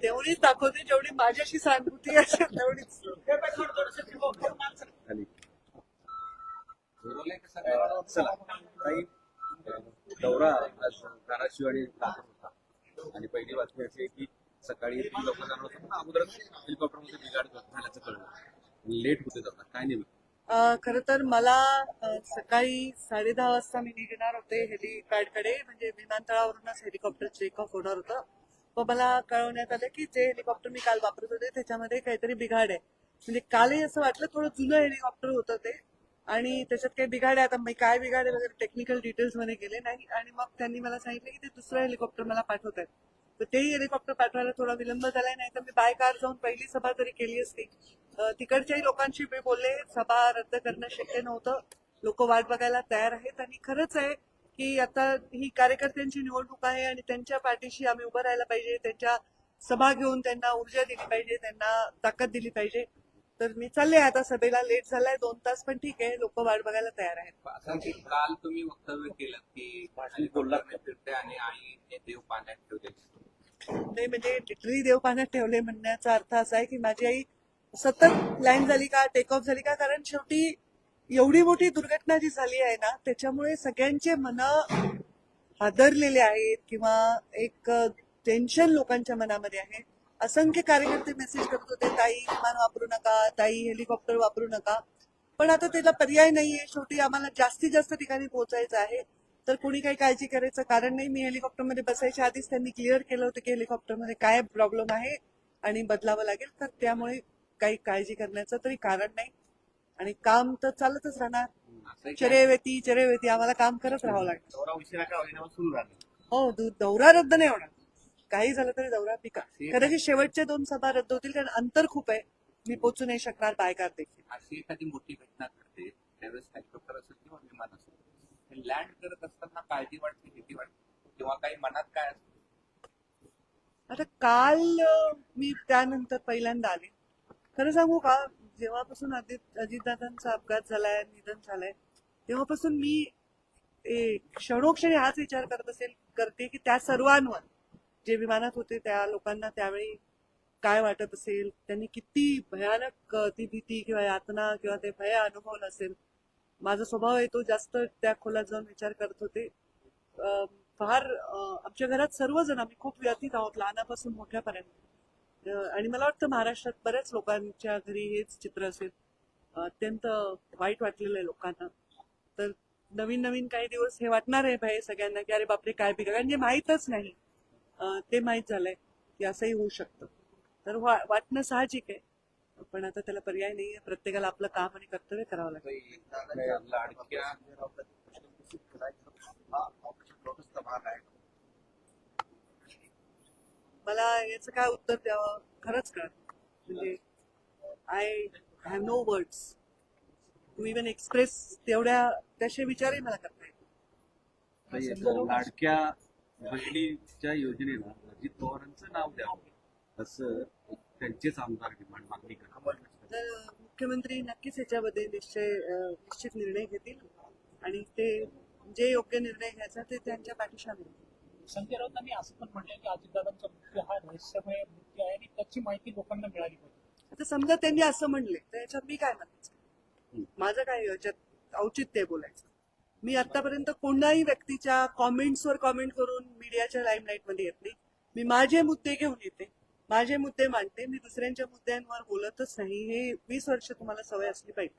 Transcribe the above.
तेवढीच दाखवते जेवढी माझ्याशी सहानुभूती आहे तेवढीच. चला काही दौरा आज धाराशिव आणि लातूर होता आणि पहिली बातमी अशी आहे की सकाळी 3 लोक जाणार होते पण अगोदरच हेलिकॉप्टरमध्ये बिघाड झाल्याचं कळलं, लेट होते जातात काय नेमकं? खरं तर मला सकाळी 10:30 वाजता मी निघणार होते हेलिपॅडकडे, म्हणजे विमानतळावरूनच हेलिकॉप्टर टेक ऑफ होणार होतं. पण मला कळवण्यात आलं की जे हेलिकॉप्टर मी काल वापरत होते त्याच्यामध्ये काहीतरी बिघाड आहे. म्हणजे कालही असं वाटलं थोडं जुनं हेलिकॉप्टर होतं ते आणि त्याच्यात काही बिघाड आहे. आता मी काय बिघाड आहे वगैरे टेक्निकल डिटेल्स मध्ये गेले नाही आणि मग त्यांनी मला सांगितलं की ते दुसरं हेलिकॉप्टर मला पाठवत आहेत. तर तेही हेलिकॉप्टर पाठवायला थोडा विलंब झालाय, नाही तर मी बाय कार जाऊन पहिली सभा तरी केली असती. तिकडच्याही लोकांशी मी बोलले, सभा रद्द करणं शक्य नव्हतं, लोक वाट बघायला तयार आहेत आणि खरंच आहे की आता ही कार्यकर्त्यांची निवडणूक आहे आणि त्यांच्या पाठीशी आम्ही उभं राहायला पाहिजे, त्यांच्या सभा घेऊन त्यांना ऊर्जा दिली पाहिजे, त्यांना ताकद दिली पाहिजे. तर मी चालले आता सभेला, लेट झालाय 2 तास पण ठीक आहे, लोक वाट बघायला तयार आहेत. काल तुम्ही वक्तव्य केलं की कोल्हापूर फिरते आणि आई देव पाण्यात ठेवते. नाही म्हणजे लिटरली देव पाण्यात ठेवले म्हणण्याचा अर्थ असा आहे की माझी आई सतत लँड झाली का, टेक ऑफ झाली का, कारण शेवटी एवढी मोठी दुर्घटना जी झाली आहे ना त्याच्यामुळे सगळ्यांचे मन हादरलेले आहेत किंवा एक टेन्शन लोकांच्या मनामध्ये आहे. असंख्य कार्यकर्ते मेसेज करत होते, ताई विमान वापरू नका, ताई हेलिकॉप्टर वापरू नका. पण आता त्याला पर्याय नाहीये, शेवटी आम्हाला जास्तीत जास्त ठिकाणी पोहोचायचं आहे. तर कोणी काही काळजी करायचं कारण नाही. मी हेलिकॉप्टरमध्ये बसायच्या आधीच त्यांनी क्लिअर केलं होतं की हेलिकॉप्टरमध्ये काय प्रॉब्लेम आहे आणि बदलावं लागेल, तर त्यामुळे काही काळजी करण्याचं तरी कारण नाही आणि काम तर चालतच राहणार. चरेवेती आम्हाला काम करत राहावं लागेल. दौरा उशिरा का होईना सुरू झाला. हो, दौरा रद्द नाही होणार, काही झालं तरी दौरा पिका. कदाचित शेवटच्या 2 सभा रद्द होतील कारण अंतर खूप आहे, मी पोहोचू नाही शकणार बाय कार देखील. अशी एखादी मोठी घटना घडते त्यावेळेस हेलिकॉप्टर असेल किंवा विमान असेल, लँड करत असताना काळजी वाटते, भीती वाटते किंवा काही मनात काय असतं? आता काल मी त्यानंतर पहिल्यांदा आले. खरं सांगू का, जेव्हापासून अजितदादांचा अपघात झालाय, निधन झालंय, तेव्हापासून मी क्षणोक्षणी हाच विचार करते की त्या सर्वांवर जे विमानात होते त्या लोकांना त्यावेळी काय वाटत असेल, त्यांनी किती भयानक ती भीती किंवा यातना किंवा ते भय अनुभवलं असेल. माझा स्वभाव आहे तो जास्त त्या खोलात जाऊन विचार करत होते. फार आमच्या घरात सर्वजण आम्ही खूप व्यथित आहोत, लहानापासून मोठ्यापर्यंत. आणि मला वाटतं महाराष्ट्रात बऱ्याच लोकांच्या घरी हेच चित्र असेल. अत्यंत वाईट वाटलेलं आहे लोकांना. तर नवीन नवीन काही दिवस हे वाटणार आहे भय सगळ्यांना की अरे बापरे काय बिघड, कारण जे माहीतच नाही ते माहीत झालंय की असंही होऊ शकतं. तर वाटणं साहजिक आहे, पण आता त्याला पर्याय नाहीये. प्रत्येकाला आपलं काम आणि कर्तव्य करावं लागेल. लाडक्या मला याचं काय उत्तर द्यावं खरंच कळत, म्हणजे I have no words to even express तेवढ्या त्याचे विचारही मला करता येईल. लाडक्या बहिणीच्या योजनेला अजित पवारांचं नाव द्यावं असं त्यांचेच आमदार डिमांड मागणी करतात. तर मुख्यमंत्री नक्कीच याच्यामध्ये निश्चित निर्णय घेतील आणि ते जे योग्य निर्णय घ्यायचा ते त्यांच्या पाठीशी आम्ही. संजय राऊतांनी असं पण म्हटलं की अजितदादांचा मृत्यू हा रहस्यमय मृत्यू आहे आणि त्याची माहिती लोकांना मिळाली पाहिजे. आता समजा त्यांनी असं म्हणले तर याच्यात मी काय म्हणायचं, माझं काय याच्यात औचित्य बोलायचं. मी आतापर्यंत कोणाही व्यक्तीच्या कॉमेंट्सवर कॉमेंट करून मीडियाच्या लाईमलाईट मध्ये येत नाही. मी माझे मुद्दे घेऊन येते, माझे मुद्दे मांडते, मी दुसऱ्यांच्या मुद्द्यांवर बोलतच नाही. हे 20 वर्ष तुम्हाला सवय असली पाहिजे.